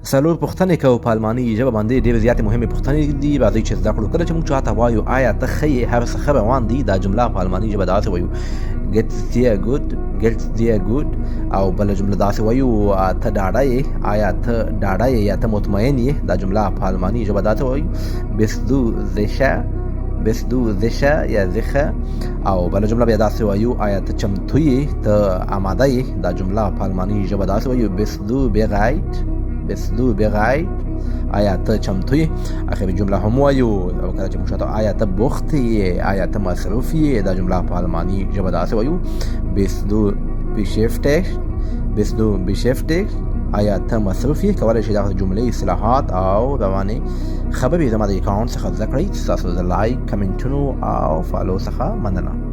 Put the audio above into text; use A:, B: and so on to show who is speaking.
A: څلور پوښتنې کوو په الماني ژبه باندې. ډېرې زیاتې مهمې پوښتنې دي. راځئ چې زده کړو. کله چې موږ چاته وایو آیا ته ښه یې، هر څه ښه روان دي، دا جمله په الماني ژبه داسې وایو geht's dir gut, geht's dir gut. او بله جمله داسې وایو ته ډاډه یې، آیا ته ډاډه یې یا ته مطمئن یې، دا جمله په الماني ژبه داسې وایو bist du sicher, bist du sicher یا sicher. او بله جمله بیا داسې وایو آیا ته چمتو یې، ته آماده یې، دا جمله په الماني ژبه داسې وایو bist du bereit, bist du bereit. آیا ته چمتو یې. اخري جمله هم وایو او کله چې موږ چاته آیا ته بوخت یې، آیا ته مصروف یې، دا جمله په الماني ژبه داسې وایو bist du beschäftigt, bist du beschäftigt. آیا ته مصروف یې. کولی شئ دا جملې اصطلاحات او روانې خبرې زما د اکاونټ څخه زده کړئ. ستاسو د لایک، کمنټونو او فالو څخه مننه.